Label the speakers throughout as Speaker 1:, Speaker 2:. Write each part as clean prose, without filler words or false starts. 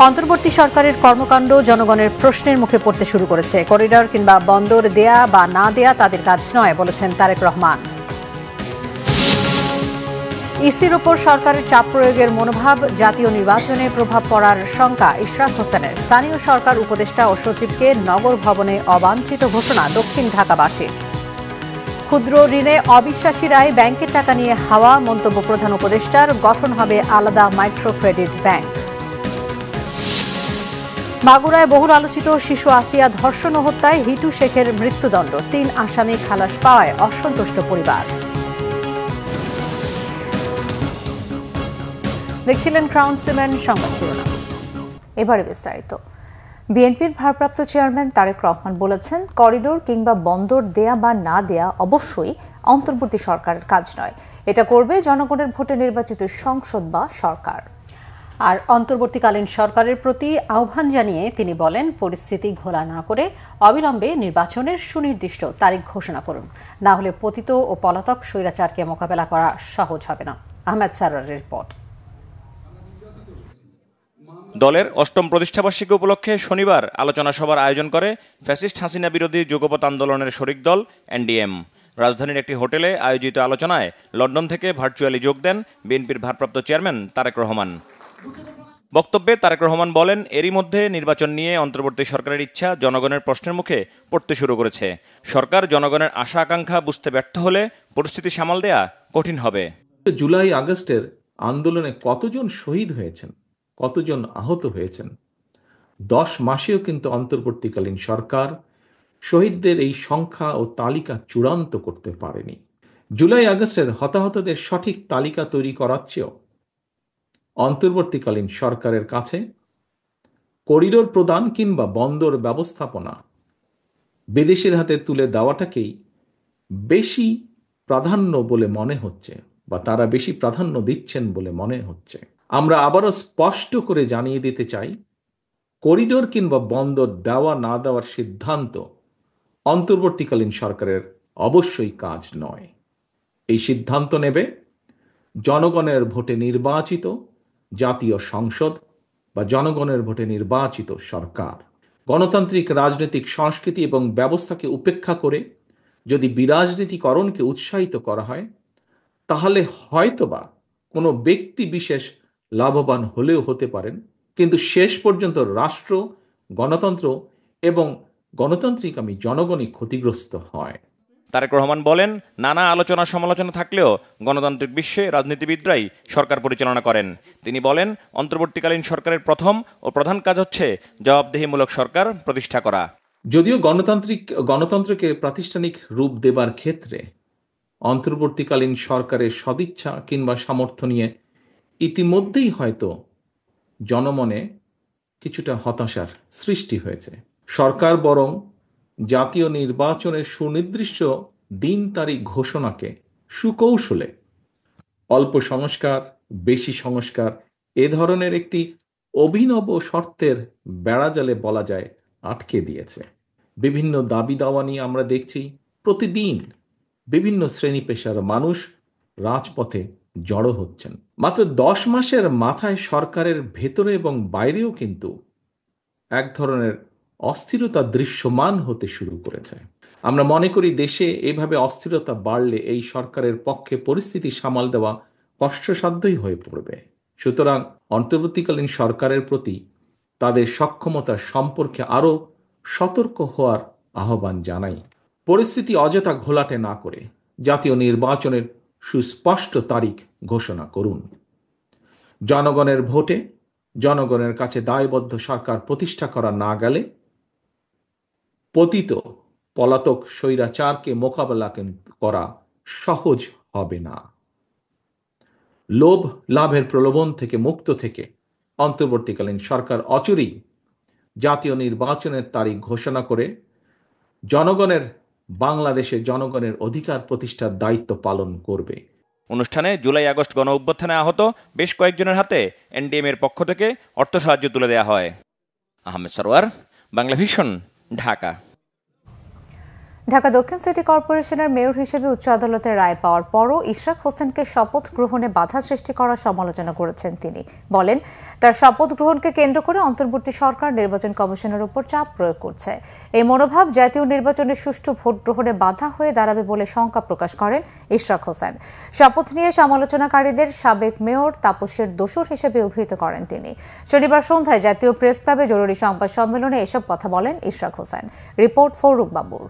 Speaker 1: অন্তর্বর্তী সরকারের কর্মকাণ্ড জনগণের প্রশ্নের মুখে পড়তে শুরু করেছে। করিডর কিংবা বন্দর দেয়া বা না দেয়া তাদের কাজ নয়, বলেছেন তারেক রহমান। ইসির ওপর সরকারের চাপ প্রয়োগের মনোভাব, জাতীয় নির্বাচনে প্রভাব পড়ার শঙ্কা ইশরাক হোসেনের। স্থানীয় সরকার উপদেষ্টা ও সচিবকে নগর ভবনে অবাঞ্ছিত ঘোষণা দক্ষিণ ঢাকাবাসীর। ক্ষুদ্র ঋণে অবিশ্বাসী রায়, ব্যাংকের টাকা নিয়ে হাওয়া, মন্তব্য প্রধান উপদেষ্টার। গঠন হবে আলাদা মাইক্রো ক্রেডিট ব্যাংক। মাগুরায় বহুল আলোচিত শিশু আসিয়া ধর্ষণ ও হত্যায় হিটু শেখের মৃত্যুদণ্ড। ৩ আসামি খালাস পাওয়ায় অসন্তুষ্ট পরিবার। দেখছিলেন ক্রাউন সিমেন্ট সংবাদ শিরোনাম। এবারে বিস্তারিত। বিএনপির ভারপ্রাপ্ত চেয়ারম্যান তারেক রহমান বলেছেন, করিডোর কিংবা বন্দর দেয়া বা না দেয়া অবশ্যই অন্তর্বর্তী সরকারের কাজ নয়, এটা করবে জনগণের ভোটে নির্বাচিত সংসদ বা সরকার। আর অন্তর্বর্তীকালীন সরকারের প্রতি আহ্বান জানিয়ে তিনি বলেন, পরিস্থিতি ঘোলা না করে অবিলম্বে নির্বাচনের সুনির্দিষ্ট তারিখ ঘোষণা করুন, না হলে পতিত ও পলাতক স্বৈরাচারকে মোকাবেলা করা সহজ হবে না। আহমেদ সারোয়ারের রিপোর্ট।
Speaker 2: দলের অষ্টম প্রতিষ্ঠাবার্ষিকী উপলক্ষে শনিবার আলোচনা সভার আয়োজন করে ফ্যাসিস্ট হাসিনা বিরোধী যুগপৎ আন্দোলনের শরিক দল এনডিএম। রাজধানীর একটি হোটেলে আয়োজিত আলোচনায় লন্ডন থেকে ভার্চুয়ালি যোগ দেন বিএনপির ভারপ্রাপ্ত চেয়ারম্যান তারেক রহমান। বক্তব্যে তারেক রহমান বলেন, এরই মধ্যে নির্বাচন নিয়ে অন্তর্বর্তী সরকারের ইচ্ছা জনগণের প্রশ্নের মুখে পড়তে শুরু করেছে। সরকার জনগণের আশা আকাঙ্ক্ষা বুঝতে ব্যর্থ হলে পরিস্থিতি সামাল দেয়া কঠিন হবে।
Speaker 3: জুলাই আগস্টের আন্দোলনে কতজন শহীদ হয়েছেন, কতজন আহত হয়েছেন, 10 মাসেও কিন্তু অন্তর্বর্তীকালীন সরকার শহীদদের এই সংখ্যা ও তালিকা চূড়ান্ত করতে পারেনি। জুলাই আগস্টের হতাহতদের সঠিক তালিকা তৈরি করার চেয়েও অন্তর্বর্তীকালীন সরকারের কাছে করিডোর প্রদান কিংবা বন্দর ব্যবস্থাপনা বিদেশের হাতে তুলে দেওয়াটাকেই বেশি প্রাধান্য বলে মনে হচ্ছে, বা তারা বেশি প্রাধান্য দিচ্ছেন বলে মনে হচ্ছে। আমরা আবারও স্পষ্ট করে জানিয়ে দিতে চাই, করিডোর কিংবা বন্দর দেওয়া না দেওয়ার সিদ্ধান্ত অন্তর্বর্তীকালীন সরকারের অবশ্যই কাজ নয়। এই সিদ্ধান্ত নেবে জনগণের ভোটে নির্বাচিত জাতীয় সংসদ বা জনগণের ভোটে নির্বাচিত সরকার। গণতান্ত্রিক রাজনৈতিক সংস্কৃতি এবং ব্যবস্থাকে উপেক্ষা করে যদি বিরাজনীতিকরণকে উৎসাহিত করা হয়, তাহলে হয়তোবা কোনো ব্যক্তি বিশেষ লাভবান হলেও হতে পারেন, কিন্তু শেষ পর্যন্ত রাষ্ট্র, গণতন্ত্র এবং গণতান্ত্রিকামী জনগণই ক্ষতিগ্রস্ত হয়।
Speaker 2: তারেক রহমান বলেন, নানা আলোচনা সমালোচনা থাকলেও গণতান্ত্রিক বিশ্বে রাজনীতিবিদরাই সরকার পরিচালনা করেন। তিনি বলেন, অন্তর্বর্তীকালীন সরকারের প্রথম ও প্রধান কাজ হচ্ছে জবাবদিহিমূলক সরকার প্রতিষ্ঠা করা।
Speaker 3: যদিও গণতন্ত্রকে প্রাতিষ্ঠানিক রূপ দেবার ক্ষেত্রে অন্তর্বর্তীকালীন সরকারের সদিচ্ছা কিংবা সামর্থ্য নিয়ে ইতিমধ্যেই হয়তো জনমনে কিছুটা হতাশার সৃষ্টি হয়েছে। সরকার বরং জাতীয় নির্বাচনের সুনির্দিষ্ট দিন তারিখ ঘোষণাকে সুকৌশলে অল্প সংস্কার, বেশি সংস্কার এ ধরনের একটি অভিনব শর্তের বেড়াজালে বলা যায় আটকে দিয়েছে। বিভিন্ন দাবি দাওয়া নিয়ে আমরা দেখছি প্রতিদিন বিভিন্ন শ্রেণী পেশার মানুষ রাজপথে জড়ো হচ্ছেন। মাত্র 10 মাসের মাথায় সরকারের ভেতরে এবং বাইরেও কিন্তু এক ধরনের অস্থিরতা দৃশ্যমান হতে শুরু করেছে। আমরা মনে করি দেশে এইভাবে অস্থিরতা বাড়লে এই সরকারের পক্ষে পরিস্থিতি সামাল দেওয়া কষ্টসাধ্যই হয়ে পড়বে। সুতরাং অন্তর্বর্তীকালীন সরকারের প্রতি তাদের সক্ষমতা সম্পর্কে আরও সতর্ক হওয়ার আহ্বান জানাই। পরিস্থিতি অযথা ঘোলাটে না করে জাতীয় নির্বাচনের সুস্পষ্ট তারিখ ঘোষণা করুন। জনগণের ভোটে জনগণের কাছে দায়বদ্ধ সরকার প্রতিষ্ঠা করা না গেলে পতিত পলাতক স্বৈরাচারকে মোকাবেলা করা সহজ হবে না। লোভ লাভের প্রলোভন থেকে মুক্ত থেকে অন্তর্বর্তীকালীন সরকার অচিরেই জাতীয় নির্বাচনের তারিখ ঘোষণা করে বাংলাদেশে জনগণের অধিকার প্রতিষ্ঠার দায়িত্ব পালন করবে।
Speaker 2: অনুষ্ঠানে জুলাই আগস্ট গণ অভ্যুত্থানে আহত বেশ কয়েকজনের হাতে এনডিএম এর পক্ষ থেকে অর্থ সাহায্য তুলে দেওয়া হয়। আহমেদ সারোয়ার, বাংলা ভিশন, ঢাকা।
Speaker 1: ঢাকা দক্ষিণ সিটি কর্পোরেশনের মেয়র হিসেবে উচ্চ আদালতের রায় পাওয়ার পরও ইশরাক হোসেনকে শপথ গ্রহণে বাধা সৃষ্টি করার সমালোচনা করেছেন তিনি। বলেন, তার শপথ গ্রহণকে কেন্দ্র করে অন্তর্বর্তী সরকার নির্বাচন কমিশনের উপর চাপ প্রয়োগ করছে। এই মনোভাব জাতীয় নির্বাচনের সুষ্ঠু ভোট গ্রহণে বাধা হয়ে দাঁড়াবে বলে শঙ্কা প্রকাশ করেন ইশরাক হোসেন। শপথ নিয়ে সমালোচনাকারীদের সাবেক মেয়র তাপসের দোসর হিসেবে অভিহিত করেন তিনি। শনিবার সন্ধ্যায় জাতীয় প্রেস ক্লাবে জরুরি সংবাদ সম্মেলনে এসব কথা বলেন ইশরাক হোসেন। রিপোর্ট ফরুক বাবুর।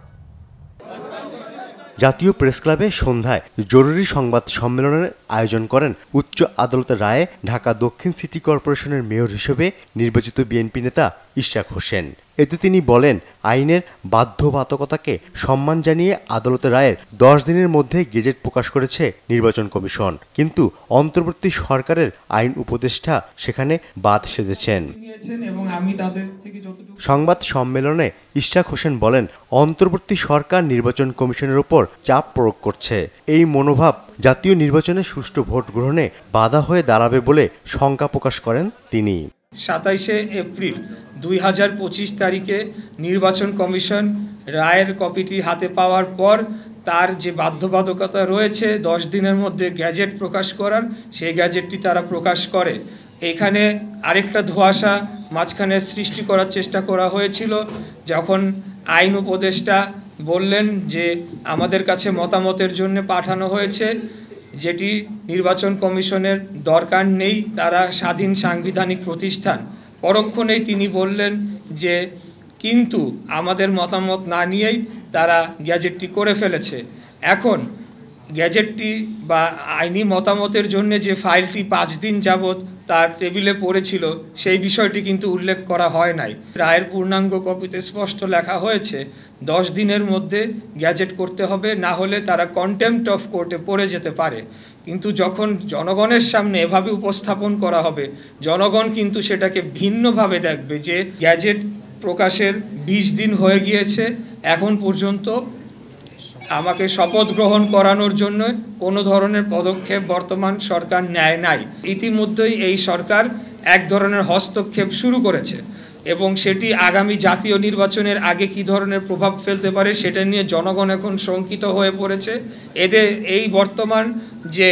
Speaker 4: জাতীয় প্রেস ক্লাবে সন্ধ্যায় জরুরি সংবাদ সম্মেলনের আয়োজন করেন উচ্চ আদালতের রায়ে ঢাকা দক্ষিণ সিটি কর্পোরেশনের মেয়র হিসেবে নির্বাচিত বিএনপি নেতা ইশরাক হোসেন। এতে তিনি বলেন, আইনের বাধ্যবাধকতাকে সম্মান জানিয়ে আদালতের রায়ের 10 দিনের মধ্যে গেজেট প্রকাশ করেছে নির্বাচন কমিশন, কিন্তু অন্তর্বর্তী সরকারের আইন উপদেষ্টা সেখানে বাদ সেধেছেন। সংবাদ সম্মেলনে ইশরাক হোসেন বলেন, অন্তর্বর্তী সরকার নির্বাচন কমিশনের উপর চাপ প্রয়োগ করছে। এই মনোভাব জাতীয় নির্বাচনে সুষ্ঠু ভোট গ্রহণে বাধা হয়ে দাঁড়াবে বলে শঙ্কা প্রকাশ করেন তিনি।
Speaker 5: 27 এপ্রিল 2025 তারিখে নির্বাচন কমিশন রায়ের কপিটি হাতে পাওয়ার পর তার যে বাধ্যবাধকতা রয়েছে 10 দিনের মধ্যে গ্যাজেট প্রকাশ করার, সেই গ্যাজেটটি তারা প্রকাশ করে। এখানে আরেকটা ধোঁয়াশা মাঝখানে সৃষ্টি করার চেষ্টা করা হয়েছিল, যখন আইন উপদেষ্টা বললেন যে আমাদের কাছে মতামতের জন্য পাঠানো হয়েছে, যেটি নির্বাচন কমিশনের দরকার নেই, তারা স্বাধীন সাংবিধানিক প্রতিষ্ঠান। পরক্ষণেই তিনি বললেন যে কিন্তু আমাদের মতামত না নিয়েই তারা গ্যাজেটটি করে ফেলেছে। এখন গ্যাজেটটি বা আইনি মতামতের জন্য যে ফাইলটি 5 দিন যাবৎ তার টেবিলে পড়েছিল, সেই বিষয়টি কিন্তু উল্লেখ করা হয় নাই। রায়ের পূর্ণাঙ্গ কপিতে স্পষ্ট লেখা হয়েছে 10 দিনের মধ্যে গ্যাজেট করতে হবে, না হলে তারা কন্টেম্পট অফ কোর্টে পড়ে যেতে পারে। কিন্তু যখন জনগণের সামনে এভাবে উপস্থাপন করা হবে, জনগণ কিন্তু সেটাকে ভিন্নভাবে দেখবে যে গ্যাজেট প্রকাশের 20 দিন হয়ে গিয়েছে, এখন পর্যন্ত আমাকে শপথ গ্রহণ করানোর জন্য কোনো ধরনের পদক্ষেপ বর্তমান সরকার নেয় নাই। ইতিমধ্যেই এই সরকার এক ধরনের হস্তক্ষেপ শুরু করেছে এবং সেটি আগামী জাতীয় নির্বাচনের আগে কি ধরনের প্রভাব ফেলতে পারে সেটা নিয়ে জনগণ এখন শঙ্কিত হয়ে পড়েছে। এদের এই বর্তমান যে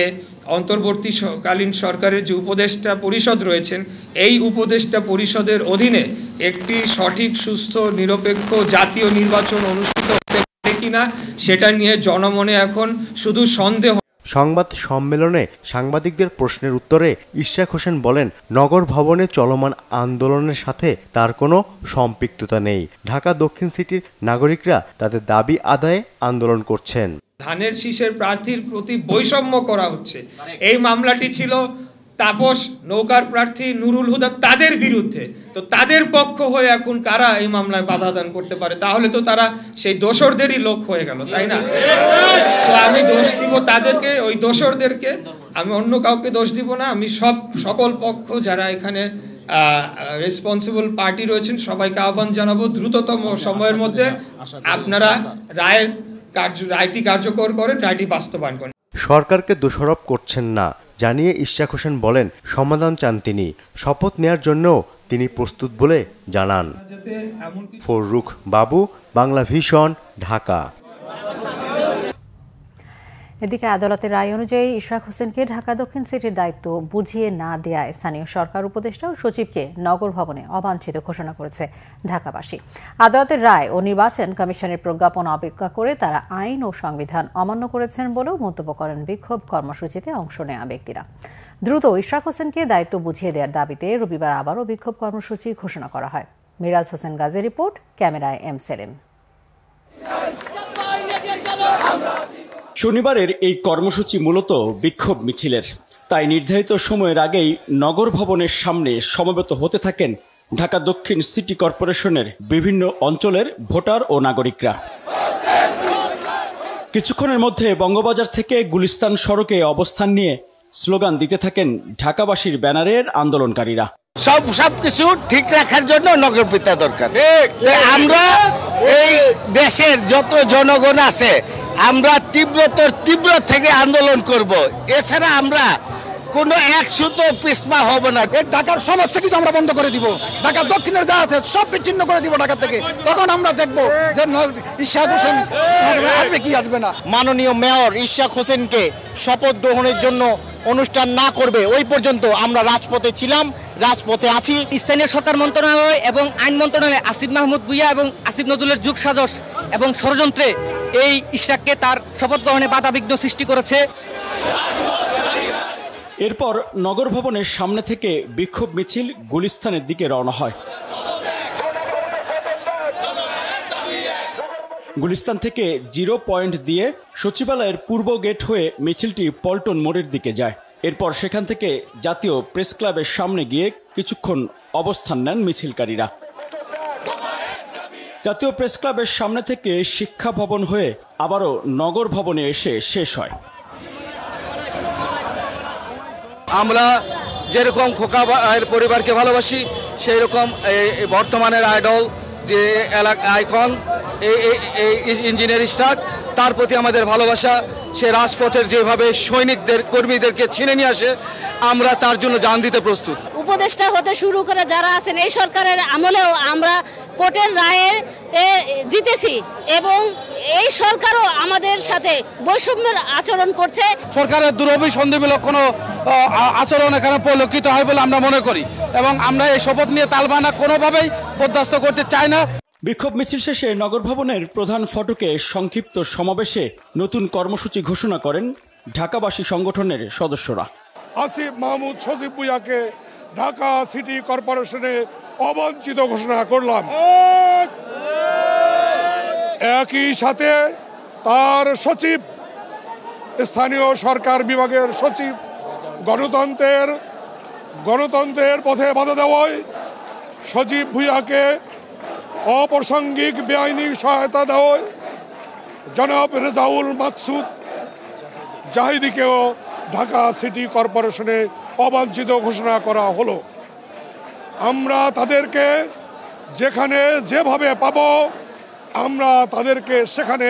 Speaker 5: অন্তর্বর্তীকালীন সরকারের যে উপদেষ্টা পরিষদ রয়েছেন, এই উপদেষ্টা পরিষদের অধীনে একটি সঠিক, সুস্থ, নিরপেক্ষ জাতীয় নির্বাচন অনুষ্ঠিত হতে পারে কিনা সেটা নিয়ে জনমনে এখন শুধু সন্দেহ।
Speaker 4: সংবাদ সম্মেলনে সাংবাদিকদের প্রশ্নের উত্তরে ইশরাক হোসেন বলেন, নগর ভবনে চলমান আন্দোলনের সাথে তার কোনো সম্পৃক্ততা নেই। ঢাকা দক্ষিণ সিটির নাগরিকরা তাদের দাবি আদায়ে আন্দোলন করছেন।
Speaker 5: ধানের শীষের প্রার্থীর প্রতি বৈষম্য করা হচ্ছে, এই মামলাটি ছিল তাপস নৌকার প্রার্থী নুরুল হুদা তাদের বিরুদ্ধে। তো তাদের পক্ষ হয়ে এখন কারা এই মামলায় বাধা দান করতে পারে? তাহলে তো তারা সেই দোসরদেরই লোক হয়ে গেল, তাই না? তো আমি দোষ দিব তাদেরকে, ওই দোসরদেরকে, আমি অন্য কাউকে দোষ দিব না। আমি সকল পক্ষ যারা এখানে রেসপন্সিবল পার্টি রয়েছেন সবাইকে আহ্বান জানাবো, দ্রুততম সময়ের মধ্যে আপনারা রায়টি কার্যকর করেন, রায়টি বাস্তবায়ন করেন।
Speaker 4: সরকারকে দোষারোপ করছেন না জানিয়ে ইশরাক হোসেন বলেন, সমাধান চান তিনি। শপথ নেয়ার জন্য তিনি প্রস্তুত বলে জানান। ফরুক বাবু, বাংলা ভিশন, ঢাকা।
Speaker 1: এদিকে আদালতের রায় অনুযায়ী ইশরাক হোসেনকে ঢাকা দক্ষিণ সিটির দায়িত্ব বুঝিয়ে না দেয়ায় স্থানীয় সরকার উপদেষ্টা ও সচিবকে নগর ভবনে অবাঞ্ছিত ঘোষণা করেছে ঢাকাবাসী। আদালতের রায় ও নির্বাচন কমিশনের প্রজ্ঞাপন অবজ্ঞা করে তারা আইন ও সংবিধান অমান্য করেছেন বলেও মন্তব্য করেন বিক্ষোভ কর্মসূচিতে অংশ নেওয়া ব্যক্তিরা। দ্রুত ইশরাক হোসেনকে দায়িত্ব বুঝিয়ে দেওয়ার দাবিতে রবিবার আবারও বিক্ষোভ কর্মসূচি ঘোষণা করা হয়। মিরাজ হোসেন গাজী রিপোর্ট, ক্যামেরায় এম সেলিম।
Speaker 6: শনিবারের এই কর্মসূচি মূলত বিক্ষোভ মিছিলের, তাই নির্ধারিত সময়ের আগেই নগর ভবনের সামনে সমবেত হতে থাকেন ঢাকা দক্ষিণ সিটি কর্পোরেশনের বিভিন্ন অঞ্চলের ভোটার ও নাগরিকরা। কিছুক্ষণের মধ্যে বঙ্গবাজার থেকে গুলিস্তান সড়কে অবস্থান নিয়ে স্লোগান দিতে থাকেন ঢাকাবাসীর ব্যানারের আন্দোলনকারীরা।
Speaker 7: সবকিছু ঠিক রাখার জন্য নগরপিতা দরকার। আমরা এই দেশের যত জনগণ আছে আমরা তীব্র থেকে আন্দোলন করব। এছাড়া আমরা কোনো এক সুতো পিছপা হবে না।
Speaker 8: ঢাকার সমস্ত কিছু আমরা বন্ধ করে দিব, ঢাকা দক্ষিণের যা আছে সব বিচ্ছিন্ন করে দিব ঢাকা থেকে। তখন আমরা দেখবো যে ইশাক হোসেন আসবে কি আসবে না।
Speaker 7: মাননীয় মেয়র ইশাক হোসেনকে শপথ গ্রহণের জন্য অনুষ্ঠান না করবে ওই পর্যন্ত আমরা রাজপথে ছিলাম, রাজপথে আছি।
Speaker 9: স্থানীয় সরকার মন্ত্রণালয় এবং আইন মন্ত্রণালয় আসিফ মাহমুদ ভুঁইয়া এবং আসিফ নজরুলের যুগ সাজস এবং ষড়যন্ত্রে এই ইশাককে তার শপথ গ্রহণে বাধাবিঘ্ন সৃষ্টি করেছে।
Speaker 6: এরপর নগর ভবনের সামনে থেকে বিক্ষোভ মিছিল গুলিস্তানের দিকে রওনা হয়। গুলিস্তান থেকে 0 পয়েন্ট দিয়ে সচিবালয়ের পূর্ব গেট হয়ে মিছিলটি পল্টন মোড়ের দিকে যায়। এরপর সেখান থেকে জাতীয় প্রেস ক্লাবের সামনে গিয়ে কিছুক্ষণ অবস্থান নেন মিছিলকারীরা। জাতীয় প্রেস ক্লাবের সামনে থেকে শিক্ষা ভবন হয়ে আবারও নগর ভবনে এসে শেষ হয়।
Speaker 8: আমরা যেরকম খোকা পরিবারকে ভালোবাসি, সেই রকম বর্তমানের আইডল যে আইকন ইঞ্জিনিয়ার ইশরাক, তার প্রতি আমাদের ভালোবাসা। সে রাজপথের যেভাবে সৈনিকদের কর্মীদেরকে ছিনে নিয়ে আসে, আমরা তার জন্য জান দিতে প্রস্তুত।
Speaker 10: উপদেষ্টা হতে শুরু করে যারা আছেন এই সরকারের আমলেও আমরা কোর্টের রায়ে জিতেছি এবং এই সরকারও আমাদের সাথে বৈষম্যের আচরণ করছে।
Speaker 8: সরকারের দুরভিসন্ধিমূলক কোনো আচরণ এখানে পরিলক্ষিত হয় বলে আমরা মনে করি এবং আমরা এই শপথ নিয়ে তালবানা কোনোভাবেই বরদাস্ত করতে চাই না।
Speaker 6: বিক্ষোভ মিছিল শেষে নগর ভবনের প্রধান ফটকে সংক্ষিপ্ত সমাবেশে নতুন কর্মসূচি ঘোষণা করেন ঢাকাবাসী সংগঠনের সদস্যরা।
Speaker 11: আসিফ মাহমুদ সজীব ভুঁইয়াকে ঢাকা সিটি কর্পোরেশনে অবাঞ্ছিত ঘোষণা করলাম। একই সাথে তার সচিব, স্থানীয় সরকার বিভাগের সচিব গণতন্ত্রের পথে বাধা দেওয়ায় সজীব ভুঁইয়াকে অপ্রাসঙ্গিক বেআইনি সহায়তা দেওয়ায় জনাব রেজাউল মাকসুদ জাহিদিকেও ঢাকা সিটি কর্পোরেশনে অবাঞ্ছিত ঘোষণা করা হলো। আমরা তাদেরকে যেখানে যেভাবে পাব, আমরা তাদেরকে সেখানে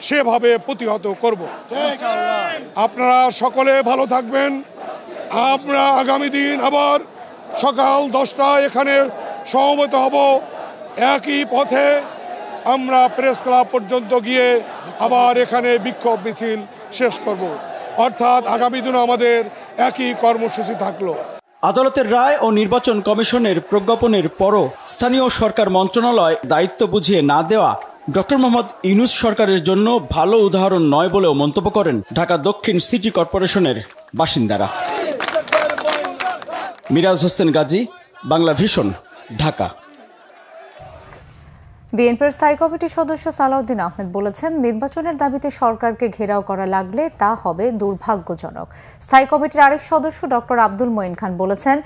Speaker 11: সেভাবে প্রতিহত করব। আপনারা সকলে ভালো থাকবেন। আমরা আগামী দিন আবার সকাল 10টায় এখানে সমবেত হব। একই পথে আমরা প্রেস ক্লাব পর্যন্ত গিয়ে আবার এখানে বিক্ষোভ মিছিল শেষ করব। অর্থাৎ আগামী দিন আমাদের একই কর্মসূচি থাকলো।
Speaker 6: আদালতের রায় ও নির্বাচন কমিশনের প্রজ্ঞাপনের পরও স্থানীয় সরকার মন্ত্রণালয় দায়িত্ব বুঝিয়ে না দেওয়া ডক্টর মোহাম্মদ ইউনূস সরকারের জন্য ভালো উদাহরণ নয় বলেও মন্তব্য করেন ঢাকা দক্ষিণ সিটি কর্পোরেশনের বাসিন্দারা। মিরাজ হোসেন গাজী, বাংলা ভিশন, ঢাকা।
Speaker 1: বিএনপির স্থায়ী কমিটির সদস্য সালাউদ্দিন আহমেদ বলেছেন, নির্বাচনের দাবিতে সরকারকে ঘেরাও করা লাগলে তা হবে দুর্ভাগ্যজনক। স্থায়ী কমিটির আরেক সদস্য ডক্টর আব্দুল মঈন খান বলেছেন,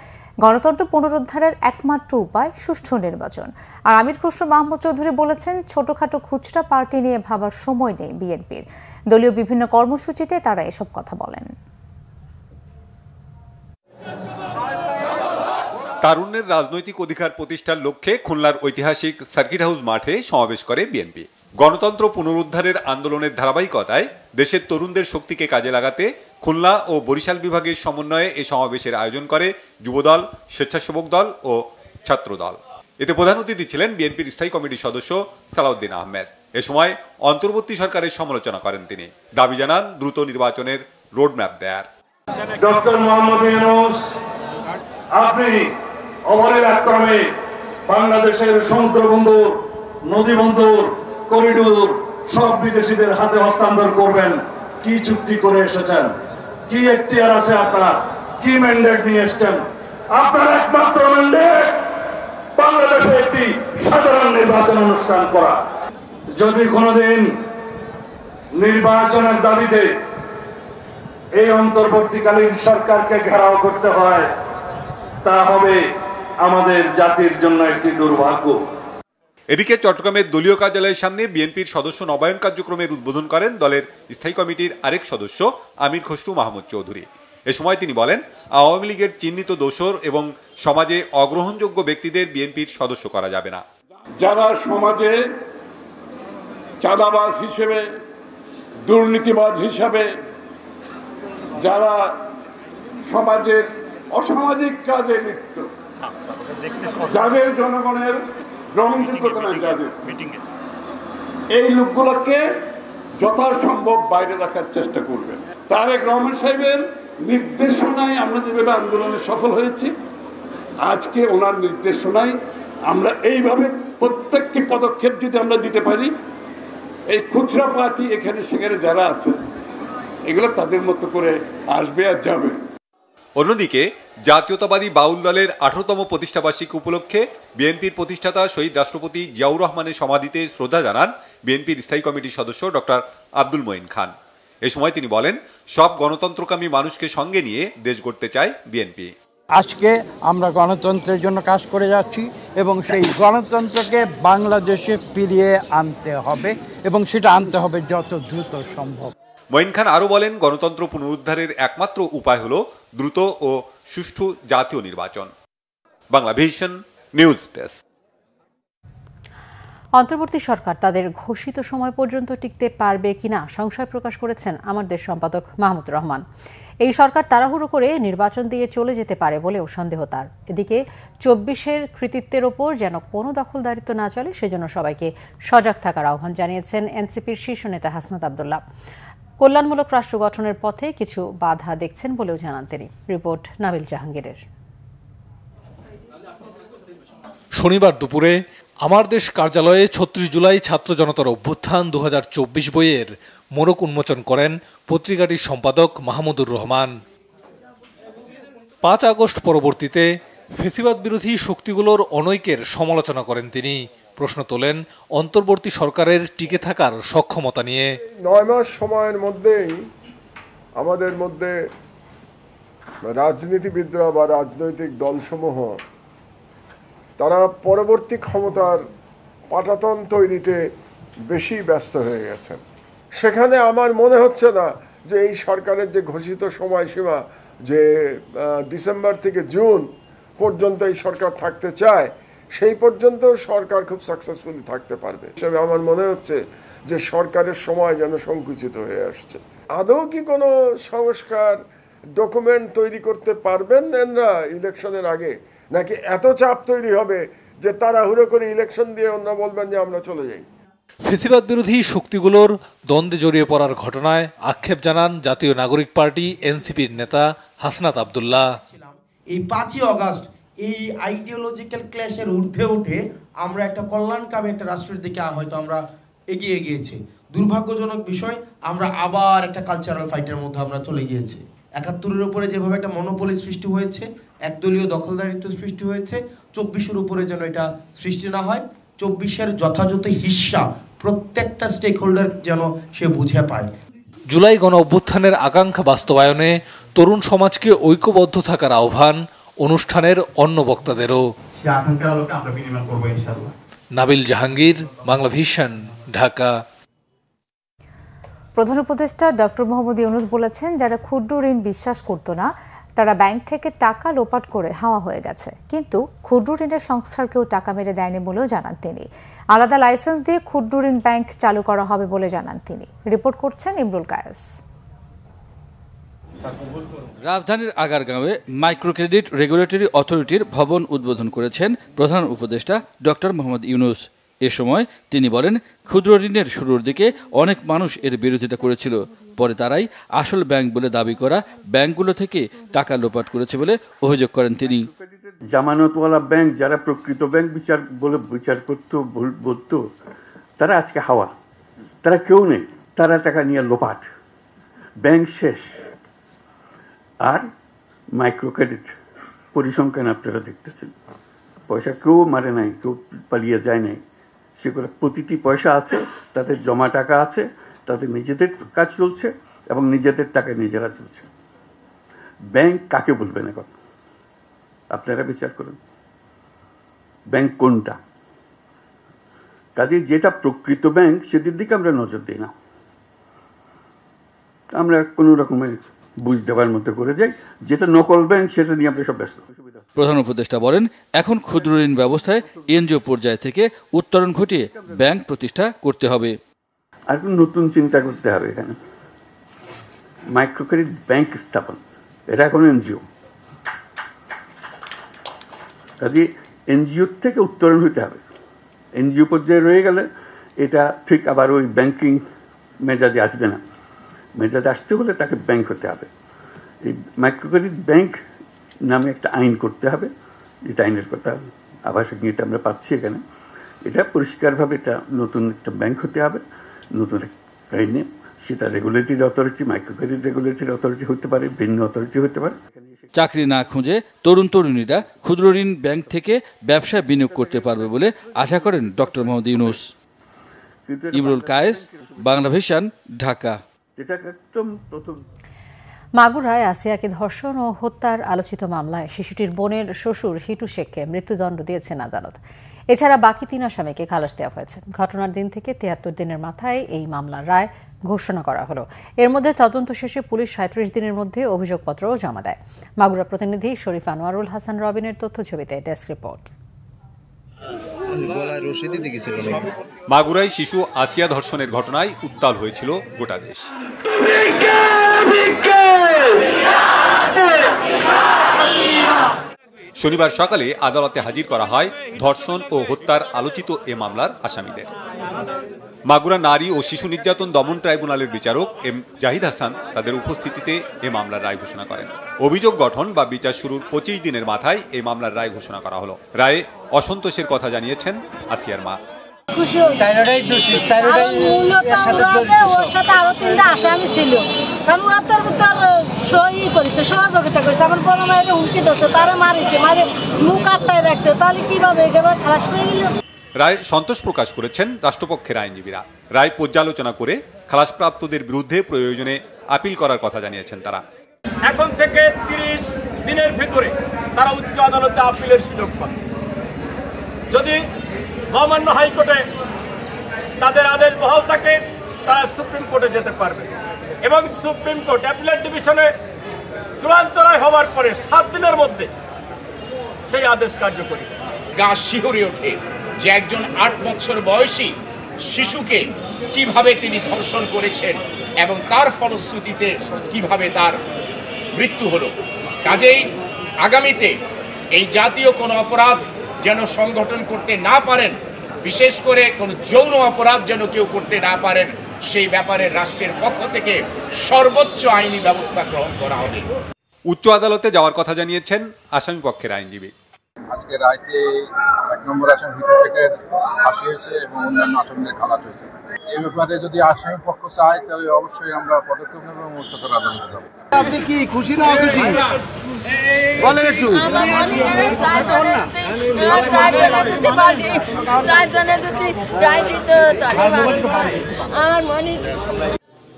Speaker 1: গণতন্ত্র পুনরুদ্ধারের একমাত্র উপায় সুষ্ঠু নির্বাচন। আর আমির খসরু মাহমুদ চৌধুরী বলেছেন, ছোটখাটো খুচরা পার্টি নিয়ে ভাবার সময় নেই বিএনপির। দলীয় বিভিন্ন কর্মসূচিতে তারা এসব কথা বলেন।
Speaker 12: তারুণ্যের রাজনৈতিক অধিকার প্রতিষ্ঠার লক্ষ্যে খুলনার ঐতিহাসিক সার্কিট হাউস মাঠে সমাবেশ করে বিএনপি। গণতন্ত্র পুনরুদ্ধারের আন্দোলনের ধারাবাহিকতায় দেশের তরুণদের শক্তিকে কাজে লাগাতে খুলনা ও বরিশাল বিভাগের সমন্বয়ে এ সমাবেশের আয়োজন করে যুবদল, স্বেচ্ছাসেবক দল ও ছাত্রদল। এতে প্রধান অতিথি ছিলেন বিএনপির স্থায়ী কমিটির সদস্য সালাউদ্দিন আহমেদ। এ সময় অন্তর্বর্তী সরকারের সমালোচনা করেন তিনি। দাবি জানান দ্রুত নির্বাচনের রোডম্যাপ দেয়ার।
Speaker 11: ডক্টর মোহাম্মদ ইউনূস, আপনি অবলীলাক্রমে বাংলাদেশের সমুদ্র বন্দর, নদী বন্দর, করিডোর সব বিদেশিদের হাতে হস্তান্তর করবেন। কি চুক্তি করে এসেছেন? কি এখতিয়ার আছে আপনার? কি ম্যান্ডেট নিয়ে এসেছেন? আপনার একমাত্র ম্যান্ডেট বাংলাদেশে একটি সাধারণ নির্বাচন অনুষ্ঠান করা। যদি কোনোদিন নির্বাচনের দাবিতে এই অন্তর্বর্তীকালীন সরকারকে ঘেরাও করতে হয়, তা হবে আমাদের জাতির জন্য একটি দুর্ভাগ্য।
Speaker 12: এদিকে চট্টগ্রামের দলীয় কার্যালয়ের সামনে বিএনপির সদস্য নবায়ন কার্যক্রমের উদ্বোধন করেন দলের স্থায়ী কমিটির আরেক সদস্য আমির খসরু মাহমুদ চৌধুরী। এ সময় তিনি বলেন, আওয়ামী লীগের চিহ্নিত দোসর এবং সমাজে অগ্রহণযোগ্য ব্যক্তিদের বিএনপির সদস্য করা যাবে না।
Speaker 11: যারা সমাজে চাঁদাবাজ হিসেবে, দুর্নীতিবাজ হিসাবে, যারা
Speaker 13: সমাজের অসামাজিক কাজে লিপ্ত, যাদের জনগণের গ্রহণযোগ্যতা নাই, যাদের এই লোকগুলোকে যথাসম্ভব বাইরে রাখার চেষ্টা করবেন। তারেক রহমান সাহেবের নির্দেশনায় আমরা যেভাবে আন্দোলনে সফল হয়েছি, আজকে ওনার নির্দেশনায় আমরা এইভাবে প্রত্যেকটি পদক্ষেপ যদি আমরা দিতে পারি, এই খুচরা পার্টি এখানে সেখানে যারা আছে এগুলো তাদের মতো করে আসবে আর যাবে।
Speaker 12: অন্যদিকে জাতীয়তাবাদী বাউল দলের 18তম প্রতিষ্ঠাবার্ষিকী উপলক্ষে বিএনপির প্রতিষ্ঠাতা শহীদ রাষ্ট্রপতি জিয়াউর রহমানের সমাধিতে শ্রদ্ধা জানান বিএনপির স্থায়ী কমিটির সদস্য ডক্টর আব্দুল মঈন খান। এ সময় তিনি বলেন, সব গণতন্ত্রকামী মানুষকে সঙ্গে নিয়ে দেশ গড়তে চায় বিএনপি।
Speaker 14: আজকে আমরা গণতন্ত্রের জন্য কাজ করে যাচ্ছি এবং সেই গণতন্ত্রকে বাংলাদেশে ফিরিয়ে আনতে হবে এবং সেটা আনতে হবে যত দ্রুত সম্ভব।
Speaker 12: মঈন খান আরো বলেন, গণতন্ত্র পুনরুদ্ধারের একমাত্র উপায় হলো দ্রুত ও সুষ্ঠু জাতীয় নির্বাচন। Banglavision news desk.
Speaker 1: অন্তর্বর্তী সরকার তাদের ঘোষিত সময় পর্যন্ত টিকতে পারবে কিনা সংশয় প্রকাশ করেছেন আমার দেশ সম্পাদক মাহমুদুর রহমান। এই সরকার তাড়াহুড়ো করে নির্বাচন দিয়ে চলে যেতে পারে বলেও সন্দেহ তার। এদিকে 24-এর কৃতিত্বের ওপর যেন কোনো দখলদারিত্ব না চলে সেজন্য সবাইকে সজাগ থাকার আহ্বান জানিয়েছেন এনসিপির শীর্ষ নেতা হাসনাত আব্দুল্লাহ। কল্যাণমূলক রাষ্ট্র গঠনের পথে কিছু বাধা দেখছেন বলেও জানান তিনি। রিপোর্ট নাবিল জাহাঙ্গীরের।
Speaker 15: শনিবার দুপুরে আমার দেশ কার্যালয়ে 36 জুলাই ছাত্র জনতার অভ্যুত্থান 2024 বইয়ের মোড়ক উন্মোচন করেন পত্রিকাটির সম্পাদক মাহমুদুর রহমান। 5 আগস্ট পরবর্তীতে ফ্যাসিবাদ বিরোধী শক্তিগুলোর অনৈক্যের সমালোচনা করেন তিনি। প্রশ্ন তোলেন অন্তর্বর্তী সরকারের টিকে থাকার সক্ষমতা নিয়ে।
Speaker 16: 9 মাস সময়ের মধ্যেই আমাদের মধ্যে রাজনীতিবিদরা বা রাজনৈতিক দলসমূহ তারা পরবর্তী ক্ষমতার পাটাতন তৈরিতে বেশি ব্যস্ত হয়ে গেছেন। সেখানে আমার মনে হচ্ছে না যে এই সরকারের যে ঘোষিত সময়সীমা যে ডিসেম্বর থেকে জুন পর্যন্ত এই সরকার থাকতে চায়, সেই পর্যন্ত সরকার খুব সাকসেসফুলি থাকতে পারবে। হিসেবে আমার মনে হচ্ছে যে সরকারের সময় যেন সংকুচিত হয়ে আসছে। আদৌ কি কোনো সংস্কার ডকুমেন্ট তৈরি করতে পারবেন এনরা ইলেকশনের আগে, নাকি এত চাপ তৈরি হবে যে তাড়াহুড়ো করে ইলেকশন দিয়ে ওনারা বলবেন যে আমরা চলে যাই?
Speaker 15: ফ্যাসিবাদ বিরোধী শক্তিগুলোর দ্বন্দ্বে জড়িয়ে পড়ার ঘটনায় আক্ষেপ জানান জাতীয় নাগরিক পার্টি এনসিপির নেতা হাসনাত আব্দুল্লাহ।
Speaker 17: এই 5ই আগস্ট এই আইডিওলজিক্যাল ক্ল্যাশের ঊর্ধ্বে উঠে আমরা একটা কল্যাণকামী একটা রাষ্ট্রের দিকে হয়তো আমরা এগিয়ে গিয়েছি। দুর্ভাগ্যজনক বিষয়, আমরা আবার একটা কালচারাল ফাইটের মধ্যে আমরা চলে গিয়েছি। 71-এর উপরে যেভাবে একটা মনোপলি সৃষ্টি হয়েছে, একদলীয় দখলদারিত্ব সৃষ্টি হয়েছে, 24-এর উপরে যেন এটা সৃষ্টি না হয়। 24-এর যথাযথ হিস্সা প্রত্যেকটা স্টেক হোল্ডার যেন সে বুঝে পায়।
Speaker 15: জুলাই গণ অভ্যুত্থানের আকাঙ্ক্ষা বাস্তবায়নে তরুণ সমাজকে ঐক্যবদ্ধ থাকার আহ্বান অনুষ্ঠানের অন্য বক্তাদেরও। নাবিল জাহাঙ্গীর, বাংলাভিশন, ঢাকা।
Speaker 1: প্রধান উপদেষ্টা ডক্টর মোহাম্মদ ইউনূস বলেছেন, যারা ক্ষুদ্র ঋণ বিশ্বাস করত না তারা ব্যাংক থেকে টাকা লোপাট করে হাওয়া হয়ে গেছে, কিন্তু ক্ষুদ্র ঋণের সংস্থার কেউ টাকা মেরে দেয়নি বলেও জানান তিনি। আলাদা লাইসেন্স দিয়ে ক্ষুদ্র ঋণ ব্যাংক চালু করা হবে বলে জানান তিনি। রিপোর্ট করছেন ইমরুল কায়েস।
Speaker 18: রাজধানীর আগারগাঁওয়ে মাইক্রো ক্রেডিট রেগুলেটরি অথরিটির ভবন উদ্বোধন করেছেন প্রধান উপদেষ্টা ডক্টর মোহাম্মদ ইউনূস। এ সময় তিনি বলেন, ক্ষুদ্র ঋণের শুরুর দিকে অনেক মানুষ এর বিরোধিতা করেছিল, পরে তারাই আসল ব্যাংক বলে দাবি করা ব্যাংকগুলো থেকে টাকা লোপাট করেছে বলে অভিযোগ করেন তিনি।
Speaker 19: জামানতওয়ালা ব্যাংক, যারা প্রকৃত ব্যাংক বিচার করতো বলতো, তারা আজকে হাওয়া, তারা কেউ নেই, তারা টাকা নিয়ে লোপাট, ব্যাংক শেষ। আর মাইক্রো ক্রেডিট পরিসংখ্যান আপনারা দেখতেছেন, পয়সা কেউ মারে নাই, কেউ পালিয়ে যায় নাই, সেগুলো প্রতিটি পয়সা আছে, তাদের জমা টাকা আছে, তাদের নিজেদের কাজ চলছে এবং নিজেদের টাকা নিজেরা চলছে। ব্যাংক কাকে বলবেন এখন? আপনারা বিচার করুন, ব্যাংক কোনটা? কাজে যেটা প্রকৃত ব্যাংক সেদিক দিকে আমরা নজর দিই না, আমরা কোনো রকমের বুঝ দেওয়ার মতো করে যাই। যেটা নকল ব্যাংক সেটা নিয়ে আমরা সব ব্যস্ত।
Speaker 18: প্রধান উপদেষ্টা বলেন, এখন ক্ষুদ্র ঋণ ব্যবস্থায় এনজিও পর্যায় থেকে উত্তরণ ঘটিয়ে ব্যাংক প্রতিষ্ঠা করতে হবে।
Speaker 19: আর নতুন চিন্তা করতে হবে, এখানে মাইক্রো ক্রেডিট ব্যাংক স্থাপন, এটা এখন এনজিও, কাজে এনজিওর থেকে উত্তরণ হইতে হবে। এনজিও পর্যায়ে রয়ে গেলে এটা ঠিক আবার ওই ব্যাংকিং মেজাজে আসবে না। মেজাজে আসতে হলে তাকে ব্যাংক হতে হবে। এই মাইক্রো ক্রেডিট ব্যাংক নামে একটা আইন করতে হবে, যেটা আইনের কথা আভাসিক নিয়ে আমরা পাচ্ছি এখানে। এটা পরিষ্কারভাবে এটা নতুন একটা ব্যাংক হতে হবে, নতুন একটা আইনে। সেটা regulatory authority, micro credit regulatory authority হতে পারে, ভিন্ন অথরিটি হতে পারে।
Speaker 18: চাকরি না খুঁজে তরুণ তরুণীরা ক্ষুদ্র ঋণ ব্যাংক থেকে ব্যবসায় বিনিয়োগ করতে পারবে বলে আশা করেন ডক্টর মোহাম্মদ ইউনূস। ইমরুল কায়েস, বাংলা ভিশন, ঢাকা।
Speaker 1: মাগুরায় আসিয়াকে ধর্ষণ ও হত্যার আলোচিত মামলায় শিশুটির বোনের শ্বশুর হিটু শেখকে মৃত্যুদণ্ড দিয়েছেন আদালত। এছাড়া বাকি 3 আসামিকে খালাস দেওয়া হয়েছে। ঘটনার দিন থেকে 73 দিনের মাথায় এই মামলার রায় ঘোষণা করা হলো। এর মধ্যে তদন্ত শেষে পুলিশ 37 দিনের মধ্যে অভিযোগপত্রও জমা দেয়। মাগুরা প্রতিনিধি শরীফ আনোয়ারুল হাসান রবিনের তথ্য ছবিতে ডেস্ক রিপোর্ট।
Speaker 12: মাগুরায় শিশু আসিয়া ধর্ষণের ঘটনায় উত্তাল হয়েছিল গোটা দেশ। শনিবার সকালে আদালতে হাজির করা হয় ধর্ষণ ও হত্যার আলোচিত এ মামলার আসামিদের। মাগুরা নারী ও শিশু নির্যাতন দমন ট্রাইব্যুনালের বিচারক এম জাহিদ হাসান তাদের উপস্থিতিতে এ মামলার রায় ঘোষণা করেন। অভিযোগ গঠন বা বিচার শুরুর 25 দিনের মাথায় এই মামলার রায় ঘোষণা করা হলো। রায়ে অসন্তোষের কথা জানিয়েছেন আসিয়ার মা। রায় সন্তোষ প্রকাশ করেছেন রাষ্ট্রপক্ষের আইনজীবীরা। রায় পর্যালোচনা করে খালাসপ্রাপ্তদের বিরুদ্ধে প্রয়োজনে আপিল করার কথা জানিয়েছেন তারা।
Speaker 20: এখন থেকে 30 দিনের ভিতরে তারা উচ্চ আদালতে আপিলের সুযোগ পাবে। যদি মহামান্য হাইকোর্টে তাদের আদেশ বহাল থাকে তারা সুপ্রিম কোর্টে যেতে পারবে এবং সুপ্রিম কোর্ট অ্যাপিলেট ডিভিশনে চূড়ান্ত রায় হওয়ার পরে 7 দিনের মধ্যে সেই আদেশ কার্যকরী।
Speaker 21: গা শিহরে ওঠে যে একজন 8 বছর বয়সী শিশুকে কিভাবে তিনি ধর্ষণ করেছেন এবং তার ফলশ্রুতিতে কিভাবে তার মৃত্যু হলো। কাজেই আগামীতে এই জাতীয় কোনো অপরাধ যেন সংগঠন করতে না পারেন, বিশেষ করে কোনো যৌন অপরাধ যেন কেউ করতে না পারেন, সেই ব্যাপারে রাষ্ট্রের পক্ষ থেকে সর্বোচ্চ আইনি ব্যবস্থা গ্রহণ করা হবে।
Speaker 12: উচ্চ আদালতে যাওয়ার কথা জানিয়েছেন আসামি পক্ষের আইনজীবী।
Speaker 22: আজকে রায়তে 1 নম্বর আসামি হিটু শেখের ফাঁসি হয়েছে এবং অন্যান্য আসামিদের খালাস হয়েছে। এই ব্যাপারে যদি আসামি পক্ষ চায় তাহলে অবশ্যই আমরা পদক্ষেপ নেব এবং উচ্চতর আদালতে যাব।
Speaker 7: আপনি কি খুশি না খুশি বলেন একটু।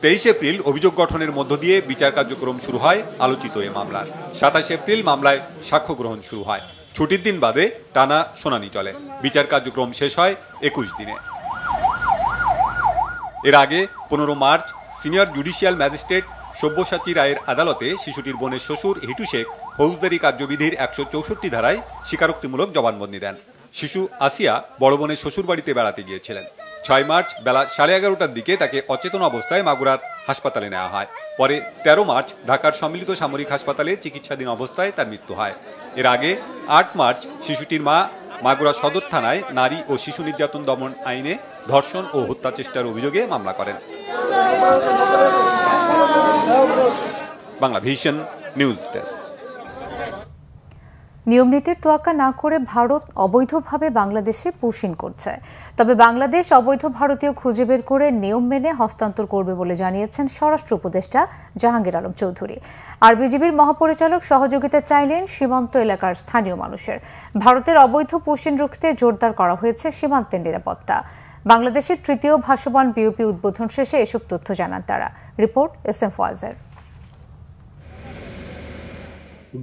Speaker 12: 23 এপ্রিল অভিযোগ গঠনের মধ্য দিয়ে বিচার কার্যক্রম শুরু হয় আলোচিত এ মামলার। 27 এপ্রিল মামলায় সাক্ষ্য গ্রহণ শুরু হয়। ছুটির দিন বাদে টানা শুনানি চলে। বিচার কার্যক্রম শেষ হয় 21 দিনে। এর আগে 15 March senior judicial magistrate Sabyasachi রায়ের আদালতে শিশুটির বোনের শ্বশুর হিটু শেখ ফৌজদারি কার্যবিধির 164 ধারায় স্বীকারোক্তিমূলক জবানবন্দি দেন। শিশু আসিয়া বড় বোনের শ্বশুর বাড়িতে বেড়াতে গিয়েছিলেন। 6 মার্চ বেলা 11:30টার দিকে তাকে অচেতন অবস্থায় মাগুরার হাসপাতালে নেওয়া হয়। পরে 13 মার্চ ঢাকার সম্মিলিত সামরিক হাসপাতালে চিকিৎসাধীন অবস্থায় তার মৃত্যু হয়। এর আগে 8 মার্চ শিশুটির মা মাগুরা সদর থানায় নারী ও শিশু নির্যাতন দমন আইনে ধর্ষণ ও হত্যা চেষ্টার অভিযোগে মামলা করেন। Bangla vision news desk.
Speaker 1: নিয়মনীতির তোয়াক্কা না করে ভারত অবৈধভাবে বাংলাদেশে পুশিং করছে। তবে বাংলাদেশ অবৈধ ভারতীয় খুঁজে বের করে নিয়ম মেনে হস্তান্তর করবে বলে জানিয়েছেন স্বরাষ্ট্র উপদেষ্টা জাহাঙ্গীর আলম চৌধুরী। আর বিজিবির মহাপরিচালক সহযোগিতা চাইলেন সীমান্ত এলাকার স্থানীয় মানুষের। ভারতের অবৈধ পুশিং রুখতে জোরদার করা হয়েছে সীমান্তের নিরাপত্তা। বাংলাদেশের 3য় ভাসমান বিওপি উদ্বোধন শেষে এসব তথ্য জানান তারা। রিপোর্ট এসএম ফয়েজের।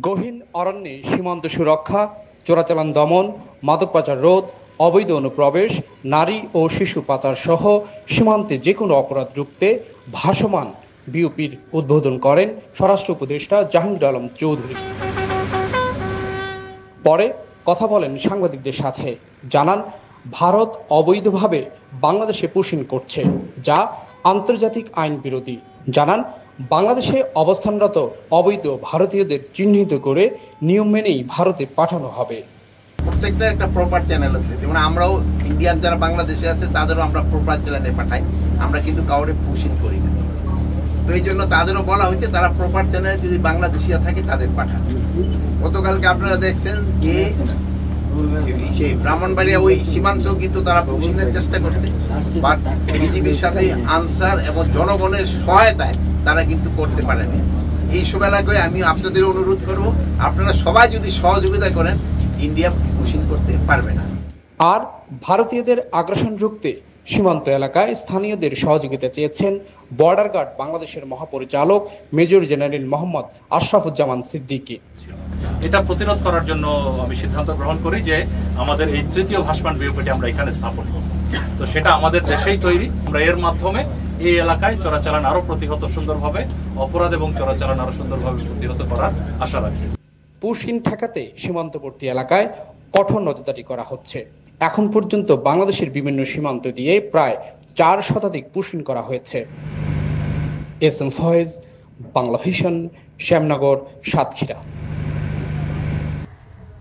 Speaker 23: গহীন অরণ্যে সীমান্ত সুরক্ষা, চোরাচালান দমন, মাদক পাচার রোধ, অবৈধ অনুপ্রবেশ, নারী ও শিশু পাচার সহ সীমান্তে যে কোনো অপরাধ রুখতে ভাসমান বিওপির উদ্বোধন করেন স্বরাষ্ট্র উপদেষ্টা জাহাঙ্গীর আলম চৌধুরী। পরে কথা বলেন সাংবাদিকদের সাথে, জানান ভারত অবৈধভাবে বাংলাদেশে পুশিং করছে, যা আন্তর্জাতিক আইন বিরোধী। জানান বাংলাদেশে অবস্থানরত অবৈধ ভারতীয়দের চিহ্নিত করে নিয়ম মেনেই ভারতে পাঠানো হবে।
Speaker 2: প্রত্যেকটা একটা প্রপার চ্যানেল আছে, যেমন আমরাও ইন্ডিয়ান যারা বাংলাদেশে আছে তাদেরও আমরা প্রপার চ্যানেলে পাঠাই, আমরা কিন্তু কাউরে পুশিং করি না। তো এই জন্য তাদেরও বলা হয়েছে তারা প্রপার চ্যানেলে যদি বাংলাদেশিরা থাকে তাদের পাঠান। গতকালকে আপনারা দেখছেন যে সেই ব্রাহ্মণবাড়িয়া ওই সীমান্ত কিন্তু তারা পুশিংয়ের চেষ্টা করছে, বাট বিজিবির সাথে আনসার এবং জনগণের সহায়তায় তারা কিন্তু করতে পারেনি। এইসব এলাকায় আমি আপনাদের অনুরোধ করব, আপনারা সবাই যদি সহযোগিতা করেন ইন্ডিয়া পুশিং করতে পারবে না।
Speaker 23: আর ভারতীয়দের আগ্রাসন রুখতে সীমান্ত এলাকায় স্থানীয়দের সহযোগিতা চেয়েছেন বর্ডার গার্ড বাংলাদেশের মহাপরিচালক মেজর জেনারেল মোহাম্মদ আশরাফুজ্জামান সিদ্দিকী।
Speaker 3: এটা প্রতিরোধ করার জন্য আমি সিদ্ধান্ত গ্রহণ করি যে আমাদের এই তৃতীয় ভাসমান বিওপিটি আমরা এখানে স্থাপন করব। তো সেটা আমাদের দেশেই তৈরি। আমরা এর মাধ্যমে এই এলাকায় চোরাচালান আরো প্রতিহত সুন্দরভাবে, অপরাধ এবং চোরাচালান আরো সুন্দরভাবে প্রতিহত করার আশা রাখি।
Speaker 23: পুশিং ঠেকাতে সীমান্তবর্তী এলাকায় কঠোর নজরদারি করা হচ্ছে। এখন পর্যন্ত বাংলাদেশের বিভিন্ন সীমান্ত দিয়ে প্রায় 4 শতাধিক পুশিং করা হয়েছে। S M Foyez, Bangla Vision, Shyamnagar, Satkhira.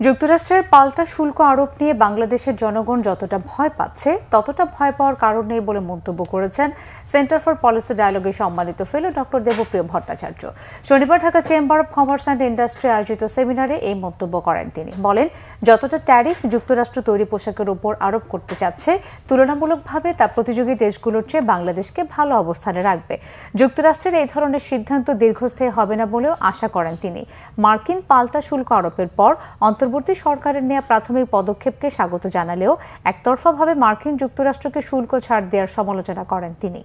Speaker 1: যুক্তরাষ্ট্রের পাল্টা শুল্ক আরোপ নিয়ে বাংলাদেশের জনগণ যতটা ভয় পাচ্ছে ততটা ভয় পাওয়ার কারণ নেই বলে মন্তব্য করেছেন সেন্টার ফর পলিসি ডায়ালগের সম্মানিত ফেলো ডক্টর দেবপ্রিয় ভট্টাচার্য। শনিবার Dhaka chamber of commerce and industry আয়োজিত সেমিনারে এই মন্তব্য করেন তিনি। বলেন, যতটা ট্যারিফ যুক্তরাষ্ট্র তৈরি পোশাকের উপর আরোপ করতে চাচ্ছে তুলনামূলকভাবে তা প্রতিযোগী দেশগুলোর চেয়ে বাংলাদেশকে ভালো অবস্থানে রাখবে। যুক্তরাষ্ট্রের এই ধরনের সিদ্ধান্ত দীর্ঘস্থায়ী হবে না বলেও আশা করেন তিনি। মার্কিন পাল্টা শুল্ক আরোপের পর অন্তর্বর্তী সরকারের নেওয়া প্রাথমিক পদক্ষেপকে স্বাগত জানালেও একতরফাভাবে মার্কিন যুক্তরাষ্ট্রকে শুল্ক ছাড় দেওয়ার সমালোচনা করেন তিনি।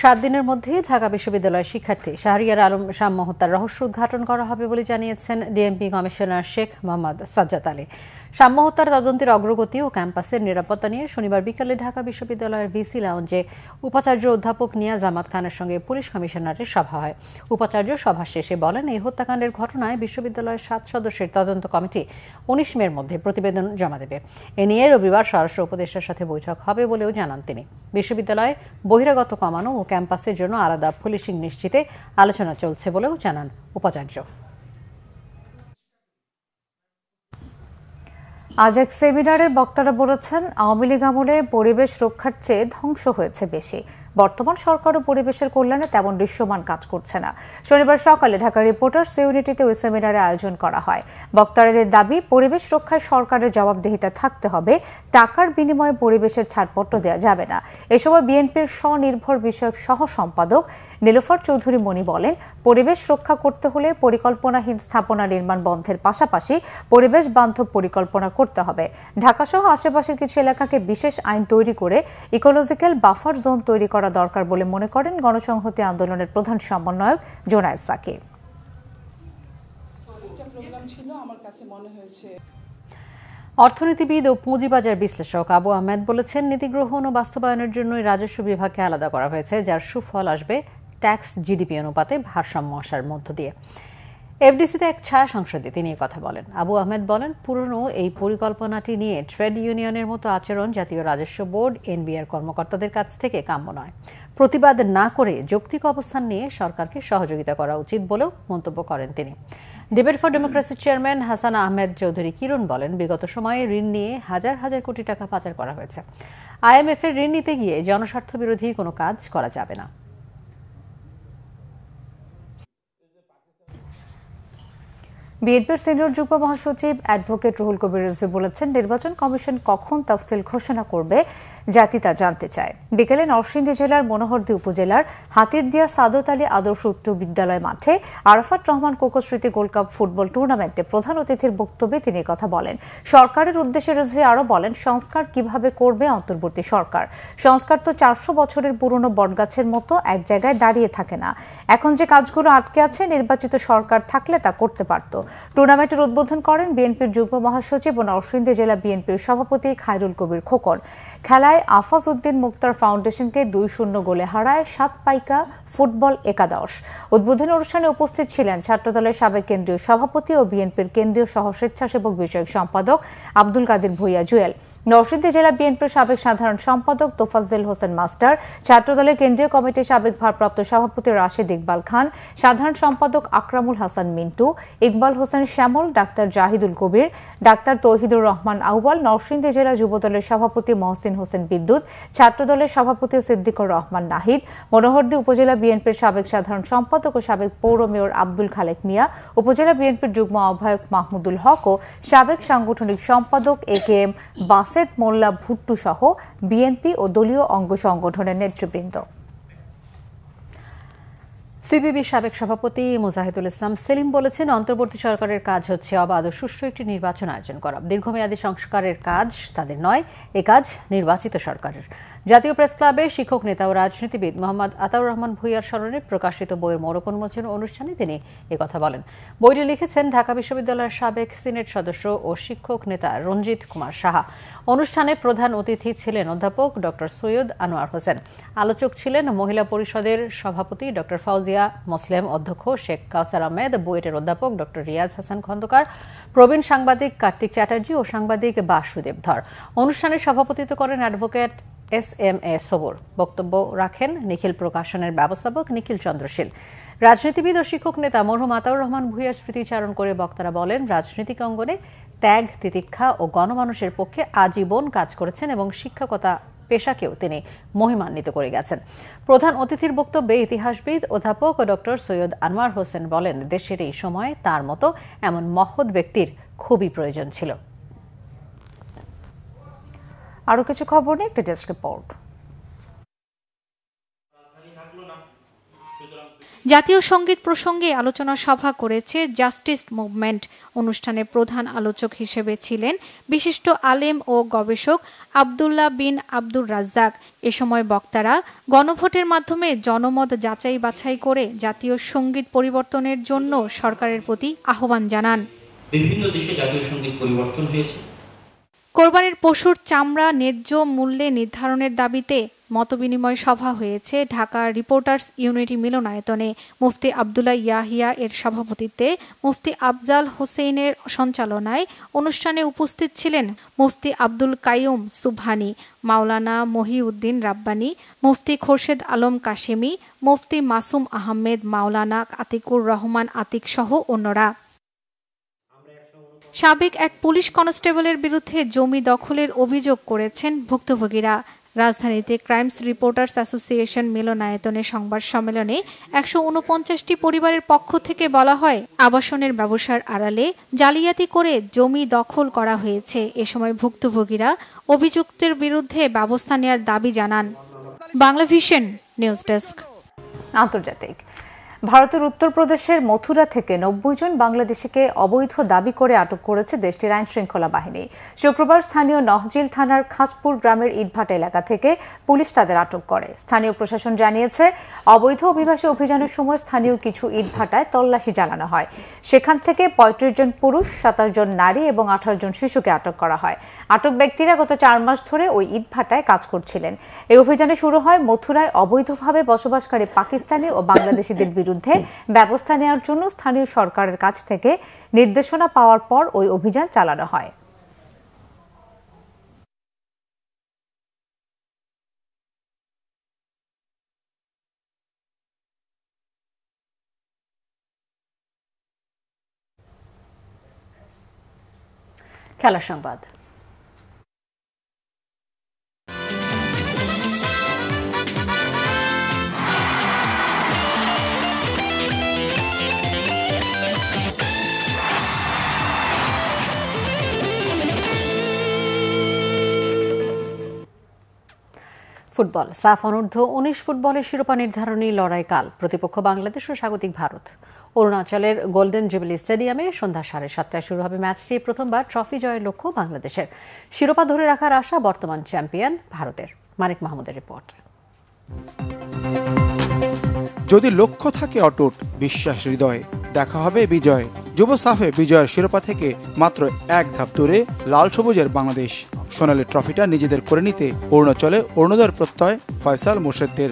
Speaker 1: 7 দিনের মধ্যে ঢাকা বিশ্ববিদ্যালয়ের শিক্ষার্থী শাহরিয়ার আলম শাম্য হত্যার রহস্য উদ্ঘাটন করা হবে বলে জানিয়েছেন ডিএমপি কমিশনার শেখ মোহাম্মদ সাজ্জাদ আলী। শাম্য হত্যার তদন্তের অগ্রগতি ও ক্যাম্পাসের নিরাপত্তা নিয়ে শনিবার বিকেলে ঢাকা বিশ্ববিদ্যালয়ের ভিসি লাউঞ্জে উপাচার্য অধ্যাপক নিয়াজ আহমদ খানের সঙ্গে পুলিশ কমিশনারের সভা হয়। উপাচার্য সভা শেষে বলেন, এই হত্যাকাণ্ডের ঘটনায় বিশ্ববিদ্যালয়ের 7 সদস্যের তদন্ত কমিটি 19 মের মধ্যে প্রতিবেদন জমা দেবে। এ নিয়ে রবিবার স্বরাষ্ট্র উপদেষ্টার সাথে বৈঠক হবে বলেও জানান তিনি। বিশ্ববিদ্যালয়ে বহিরাগত কমানো ও ক্যাম্পাসের জন্য আলাদা পুলিশিং নিশ্চিতে আলোচনা চলছে বলেও জানান উপাচার্য। আজ এক সেমিনারের বক্তারা বলেছেন, আওয়ামী লীগ আমলে পরিবেশ রক্ষার চেয়ে ধ্বংস হয়েছে বেশি। বর্তমান সরকারও পরিবেশের কল্যাণে তেমন দৃশ্যমান কাজ করছে না। শনিবার সকালে ঢাকা রিপোর্টার্স ইউনিটিতে ওই সেমিনারের আয়োজন করা হয়। বক্তাদের দাবি, পরিবেশ রক্ষায় সরকারের জবাবদিহিতা থাকতে হবে, টাকার বিনিময়ে পরিবেশের ছাড়পত্র দেওয়া যাবে না। এ সময় বিএনপির স্বনির্ভর বিষয়ক সহ সম্পাদক নীলুফার চৌধুরী মনি বলেন, পরিবেশ রক্ষা করতে হলে পরিকল্পনাহীন স্থাপনা নির্মাণ বন্ধের পাশাপাশি পরিবেশ বান্ধব পরিকল্পনা করতে হবে। ঢাকাসহ আশেপাশের কিছু এলাকাকে বিশেষ আইন তৈরি করে ইকোলজিক্যাল বাফার জোন তৈরি করা দরকার বলে মনে করেন গণসংহতি আন্দোলনের প্রধান সমন্বয়ক জোনায়েদ সাকিব। অর্থনীতিবিদ ও পুঁজিবাজার বিশ্লেষক আবু আহমেদ বলেছেন, নীতি গ্রহণ ও বাস্তবায়নের জন্যই রাজস্ব বিভাগকে আলাদা করা হয়েছে, যার সুফল আসবে ট্যাক্স জিডিপি অনুপাতে ভারসাম্য আসার মধ্য দিয়ে। এফডিসিতে এক ছায়া সংসদে তিনি কথা বলেন। আবু আহমেদ বলেন, পুরনো এই পরিকল্পনাটি নিয়ে ট্রেড ইউনিয়নের মতো আচরণ জাতীয় রাজস্ব বোর্ড এনবিআর কর্মকর্তাদের কাছ থেকে কাম্য নয়। প্রতিবাদ না করে যৌক্তিক অবস্থান নিয়ে সরকারকে সহযোগিতা করা উচিত বলেও মন্তব্য করেন তিনি। ডিবেট ফর ডেমোক্রেসির চেয়ারম্যান হাসান আহমেদ চৌধুরী কিরণ বলেন, বিগত সময়ে ঋণ নিয়ে হাজার হাজার কোটি টাকা পাচার করা হয়েছে। আইএমএফ এর ঋণ নিতে গিয়ে জনস্বার্থ বিরোধী কোনো কাজ করা যাবে না। বিএনপির সিনিয়র যুগ্ম মহাসচিব অ্যাডভোকেট রুহুল কবির রিজভী বলেছেন, নির্বাচন কমিশন কখন তফসিল ঘোষণা করবে জাতি তা জানতে চায়। বিকেলে নরসিংদী জেলার মনোহরদী উপজেলার হাতিরদিয়া সাদত আলী আদর্শ উচ্চ বিদ্যালয় মাঠে আরাফাত রহমান কোকো স্মৃতি গোল্ড কাপ ফুটবল টুর্নামেন্টে প্রধান অতিথির বক্তব্যে তিনি কথা বলেন। সরকারের উদ্দেশ্যে রিজভী আরও বলেন, সংস্কার কিভাবে করবে অন্তর্বর্তী সরকার। সংস্কার তো 400 বছরের পুরনো বটগাছের মতো এক জায়গায় দাঁড়িয়ে থাকে না। এখন যে কাজগুলো আটকে আছে, নির্বাচিত সরকার থাকলে তা করতে পারত। টুর্নামেন্টের উদ্বোধন করেন বিএনপির যুগ্ম মহাসচিব ও নরসিংদী জেলা বিএনপির সভাপতি খায়রুল কবির খোকন। খেলায় আফাজ উদ্দিন মুক্তার ফাউন্ডেশনকে 2-0 গোলে হারায় সাতপাইকা ফুটবল একাদশ। উদ্বোধনী অনুষ্ঠানে উপস্থিত ছিলেন ছাত্রদলের সাবেক কেন্দ্রীয় সভাপতি ও বিএনপির কেন্দ্রীয় সহ স্বেচ্ছাসেবক বিষয়ক সম্পাদক আব্দুল কাদের ভূঁইয়া জুয়েল, নরসিংদী জেলা বিএনপির সাবেক সাধারণ সম্পাদক তোফাজ্জল হোসেন মাস্টার, ছাত্রদলের কেন্দ্রীয় কমিটির সাবেক ভারপ্রাপ্ত সভাপতি রাশেদ ইকবাল খান, সাধারণ সম্পাদক আকরামুল হাসান মিন্টু, ইকবাল হোসেন শ্যামল, ডাক্তার জাহিদুল কবির, ডাক্তার তৌহিদুর রহমান আউয়াল, নরসিংদী জেলা যুবদলের সভাপতি মহসিন হোসেন বিদ্যুৎ, ছাত্রদলের সভাপতি সিদ্দিকুর রহমান নাহিদ, মনোহরদী উপজেলা বিএনপির সাবেক সাধারণ সম্পাদক ও সাবেক পৌর মেয়র আব্দুল খালেক মিয়া, উপজেলা বিএনপির যুগ্ম আহ্বায়ক মাহমুদুল হক ও সাবেক সাংগঠনিক সম্পাদক AKM বাসেদ মোল্লা ভুট্টু সহ বিএনপি ও দলীয় অঙ্গ সংগঠনের নেতৃবৃন্দ।
Speaker 4: সিপিবির সাবেক সভাপতি মুজাহিদুল ইসলাম সেলিম বলেছেন, অন্তর্বর্তী সরকারের কাজ হচ্ছে অবাধ ও সুষ্ঠু একটি নির্বাচন আয়োজন করা। দীর্ঘমেয়াদী সংস্কারের কাজ তাদের নয়, এ কাজ নির্বাচিত সরকারের। জাতীয় প্রেস ক্লাবে শিক্ষক নেতা ও রাজনীতিবিদ মোহাম্মদ আতাউর রহমান ভূঁইয়ার স্মরণে প্রকাশিত বইয়ের মোড়ক উন্মোচন অনুষ্ঠানে তিনি একথা বলেন। বইটি লিখেছেন ঢাকা বিশ্ববিদ্যালয়ের সাবেক সিনেট সদস্য ও শিক্ষক নেতা রঞ্জিত কুমার সাহা। অনুষ্ঠানে প্রধান অতিথি ছিলেন অধ্যাপক ডক্টর সৈয়দ আনোয়ার হোসেন। আলোচক ছিলেন মহিলা পরিষদের সভাপতি ডক্টর ফাউজিয়া মোসলেম, অধ্যক্ষ শেখ কাউসার আহমেদ, বুয়েটের অধ্যাপক ডক্টর রিয়াজ হাসান খন্দকার, প্রবীণ সাংবাদিক কার্তিক চ্যাটার্জি ও সাংবাদিক বাসুদেব ধর। অনুষ্ঠানে সভাপতিত্ব করেন অ্যাডভোকেট SMA সবুর। বক্তব্য রাখেন নিখিল প্রকাশনের ব্যবস্থাপক নিখিল চন্দ্রশীল। রাজনীতিবিদ ও শিক্ষক নেতা মরহুম আতাউর রহমান ভূঁইয়ার স্মৃতিচারণ করে বক্তারা বলেন, রাজনৈতিক অঙ্গনে ত্যাগ, তিতিক্ষা ও গণমানুষের পক্ষে আজীবন কাজ করেছেন এবং শিক্ষকতা পেশাকেও তিনি মহিমান্বিত করে গেছেন। প্রধান অতিথির বক্তব্যে ইতিহাসবিদ অধ্যাপক ডক্টর সৈয়দ আনোয়ার হোসেন বলেন, দেশের এই সময়ে তার মতো এমন মহৎ ব্যক্তির খুবই প্রয়োজন ছিল।
Speaker 1: আরো কিছু খবর নিয়ে একটা ডেস্ক রিপোর্ট।
Speaker 5: জাতীয় সঙ্গীত প্রসঙ্গে আলোচনা সভা করেছে জাস্টিস মুভমেন্ট। অনুষ্ঠানে প্রধান আলোচক হিসেবে ছিলেন বিশিষ্ট আলেম ও গবেষক আব্দুল্লাহ বিন আব্দুর রাজ্জাক। এ সময় বক্তারা গণভোটের মাধ্যমে জনমত যাচাই বাছাই করে জাতীয় সঙ্গীত পরিবর্তনের জন্য সরকারের প্রতি আহ্বান জানান।
Speaker 9: বিভিন্ন দেশে জাতীয় সঙ্গীত পরিবর্তন হয়েছে।
Speaker 5: কোরবানির পশুর চামড়া ন্যায্য মূল্যে নির্ধারণের দাবিতে মতবিনিময় সভা হয়েছে ঢাকা রিপোর্টার্স ইউনিটি মিলনায়তনে। মুফতি আবদুল্লাহ ইয়াহিয়া এর সভাপতিত্বে মুফতি আফজাল হোসেনের সঞ্চালনায় অনুষ্ঠানে উপস্থিত ছিলেন মুফতি আব্দুল কাইয়ুম সুবহানি, মাওলানা মহিউদ্দিন রাব্বানি, মুফতি খোরশেদ আলম কাশেমি, মুফতি মাসুম আহমেদ, মাওলানা আতিকুর রহমান আতিক সহ অন্যরা। সাবেক এক পুলিশ কনস্টেবলের বিরুদ্ধে জমি দখলের অভিযোগ করেছেন ভুক্তভোগীরা। রাজধানীতে ক্রাইমস রিপোর্টার্স অ্যাসোসিয়েশন মিলনায়তনে সংবাদ সম্মেলনে 149টি পরিবারের পক্ষ থেকে বলা হয়, আবাসনের ব্যবসার আড়ালে জালিয়াতি করে জমি দখল করা হয়েছে। এ সময় ভুক্তভোগীরা অভিযুক্তের বিরুদ্ধে ব্যবস্থা নেওয়ার দাবি জানান। Banglavision news desk.
Speaker 1: আন্তর্জাতিক। ভারতের উত্তরপ্রদেশের মথুরা থেকে 90 জন বাংলাদেশিকে অবৈধ দাবি করে আটক করেছে দেশটির আইন শৃঙ্খলা বাহিনী। শুক্রবার স্থানীয় নহজিল থানার খাসপুর গ্রামের ইটভাটা এলাকা থেকে পুলিশ তাদের আটক করে। স্থানীয় প্রশাসন জানিয়েছে, অবৈধ অভিবাসী অভিযানের সময় স্থানীয় কিছু ইটভাটায় তল্লাশি চালানো হয়। সেখান থেকে 35 জন পুরুষ, 27 জন নারী এবং 18 জন শিশুকে আটক করা হয়। আটক ব্যক্তিরা গত 4 মাস ধরে ওই ইটভাটায় কাজ করছিলেন। এই অভিযানে শুরু হয় মথুরায় অবৈধভাবে বসবাসকারী পাকিস্তানি ও বাংলাদেশিদের বিরুদ্ধে ব্যবস্থা নেওয়ার জন্য স্থানীয় সরকারের কাছ থেকে নির্দেশনা পাওয়ার পর ওই অভিযান চালানো হয়। খেলা সংবাদ।
Speaker 4: ফুটবল। সাফ অনূর্ধ্ব 19 ফুটবলের শিরোপা নির্ধারণী লড়াই কাল। প্রতিপক্ষ বাংলাদেশ ও স্বাগতিক ভারত। অরুণাচলের গোল্ডেন জুবিলি স্টেডিয়ামে সন্ধ্যা 7:30টায় শুরু হবে ম্যাচটি। প্রথমবার ট্রফি জয়ের লক্ষ্য বাংলাদেশের। শিরোপা ধরে রাখার আশা বর্তমান চ্যাম্পিয়ন ভারতের। মানিক মাহমুদের রিপোর্ট।
Speaker 24: যদি লক্ষ্য থাকে অটুট, বিশ্বাস হৃদয়ে, দেখা হবে বিজয়। যুব সাফে বিজয়ের শিরোপা থেকে মাত্র 1 ধাপ দূরে লাল সবুজের বাংলাদেশ। সোনালী ট্রফিটা নিজেদের করে নিতে অরুণাচলে অরুণোদয়ের প্রত্যয় ফয়সাল মোর্শেদদের।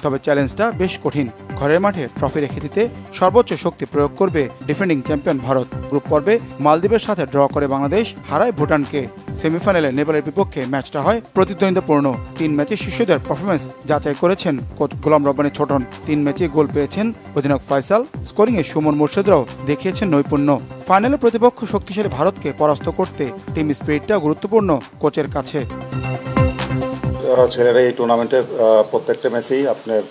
Speaker 24: তবে চ্যালেঞ্জটা বেশ কঠিন। ঘরের মাঠে ট্রফি রেখে দিতে সর্বোচ্চ শক্তি প্রয়োগ করবে ডিফেন্ডিং চ্যাম্পিয়ন ভারত। গ্রুপ পর্বে মালদ্বীপের সাথে ড্র করে বাংলাদেশ, হারায় ভুটানকে। সেমিফাইনালে নেপালের বিপক্ষে ম্যাচটা হয় প্রতিদ্বন্দ্বিতাপূর্ণ। 3 ম্যাচে শিশুদের পারফরমেন্স যাচাই করেছেন কোচ গোলাম রব্বানী ছোটন। 3 ম্যাচে গোল পেয়েছেন অধিনায়ক ফয়সাল, স্কোরিংয়ে সুমন মুর্শিদরাও দেখিয়েছেন নৈপুণ্য। ফাইনালে প্রতিপক্ষ শক্তিশালী ভারতকে পরাস্ত করতে টিম স্পিরিটটা গুরুত্বপূর্ণ কোচের কাছে।
Speaker 6: ছেলেরা এই টুর্নামেন্টের প্রত্যেকটা ম্যাচেই আপনার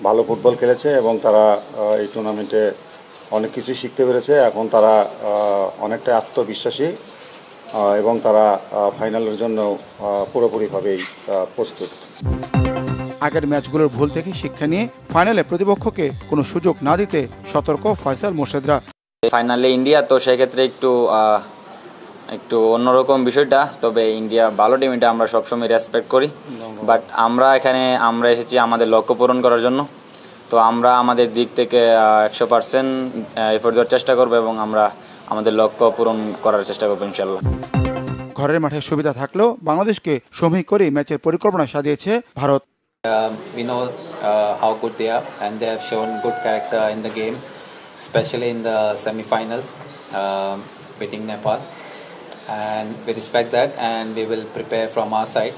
Speaker 6: ভালো ফুটবল খেলেছে এবং তারা এই টুর্নামেন্টে অনেক কিছুই শিখতে পেরেছে। এখন তারা অনেকটা আত্মবিশ্বাসী এবং তারা ফাইনালের জন্য পুরোপুরিভাবেই প্রস্তুত।
Speaker 24: আগের ম্যাচগুলোর ভুল থেকে শিক্ষা নিয়ে ফাইনালে প্রতিপক্ষকে কোনো সুযোগ না দিতে সতর্ক ফয়সাল মোর্শেদরা।
Speaker 8: ফাইনালে ইন্ডিয়া, তো সেক্ষেত্রে একটু অন্যরকম বিষয়টা। তবে ইন্ডিয়া ভালো টিম, এটা আমরা সবসময় রেসপেক্ট করি। বাট আমরা এসেছি আমাদের লক্ষ্য পূরণ করার জন্য। তো আমরা আমাদের দিক থেকে 100% এফোর্ট দেওয়ার চেষ্টা করবো এবং আমরা আমাদের লক্ষ্য পূরণ করার চেষ্টা করবো ইনশাল্লাহ।
Speaker 24: ঘরের মাঠে সুবিধা থাকলেও বাংলাদেশকে সমীহ করে ম্যাচের পরিকল্পনা সাজিয়েছে Bharat.
Speaker 10: We know how good they are and they have shown good character in the game, especially in the semi-finals, beating Nepal. And we respect that and we will prepare from our side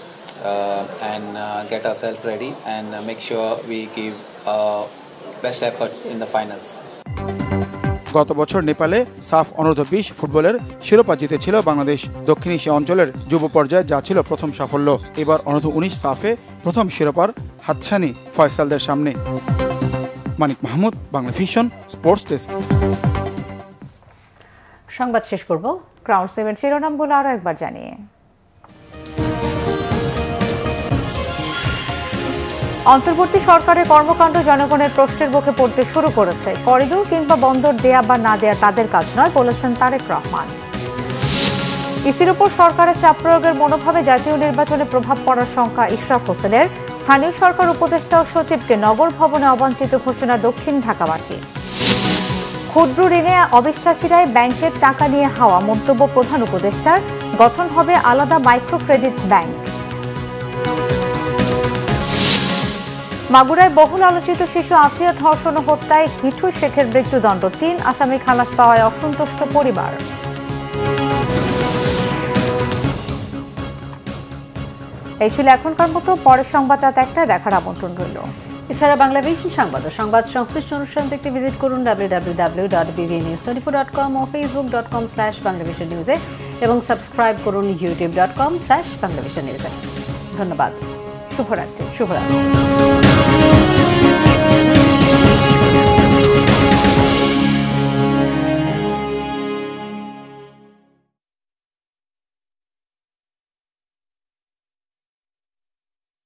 Speaker 10: and get ourselves ready and make sure we give best efforts in the finals.
Speaker 24: গত বছর নেপালে সাফ অনূর্ধ্ব-20 ফুটবলের শিরোপা জিতেছিল বাংলাদেশ। দক্ষিণ Asia অঞ্চলের যুব পর্যায়ে যা ছিল প্রথম সাফল্য। এবার অনূর্ধ্ব-19 সাফে প্রথম শিরোপার হাতছানি ফয়সালদের সামনে। Manik Mahmud, Bangla vision, sports desk.
Speaker 1: সংবাদ শেষ করব ক্রাউন সিমেন্ট শিরোনামগুলো আরো একবার জানিয়ে। অন্তর্বর্তী সরকারের কর্মকাণ্ড জনগণের প্রশ্নের মুখে পড়তে শুরু করেছে। করিডোর কিংবা বন্দর দেয়া বা না দেয়া তাদের কাজ নয়, বলেছেন তারেক রহমান। ইসির উপর সরকারের চাপ প্রয়োগের মনোভাবে জাতীয় নির্বাচনে প্রভাব পড়ার শঙ্কা ইশরাক হোসেনের। স্থানীয় সরকার উপদেষ্টা ও সচিবকে নগর ভবনে অবাঞ্ছিত ঘোষণা দক্ষিণ ঢাকাবাসী। ক্ষুদ্র ঋণে অবিশ্বাসীরাই ব্যাংকের টাকা নিয়ে হাওয়া, মন্তব্য প্রধান উপদেষ্টার। গঠন হবে আলাদা মাইক্রো ক্রেডিট ব্যাংক। মাগুরায় বহুল আলোচিত শিশু আসিয়া ধর্ষণ ও হত্যায় মিঠু শেখের মৃত্যুদণ্ড। 3 আসামি খালাস পাওয়ায় অসন্তুষ্ট পরিবার। এই ছিল এখনকার মতো। পরের সংবাদ রাত 1টায় দেখার আমন্ত্রণ রইল।
Speaker 4: এছাড়া বাংলা ভিশন সংবাদ সংশ্লিষ্ট অনুষ্ঠান দেখতে ভিজিট করুন www.bbnews24.com ও facebook.com/banglavishnnews এবং সাবস্ক্রাইব করুন youtube.com/banglavishnnews। ধন্যবাদ। শুভরাত্রি।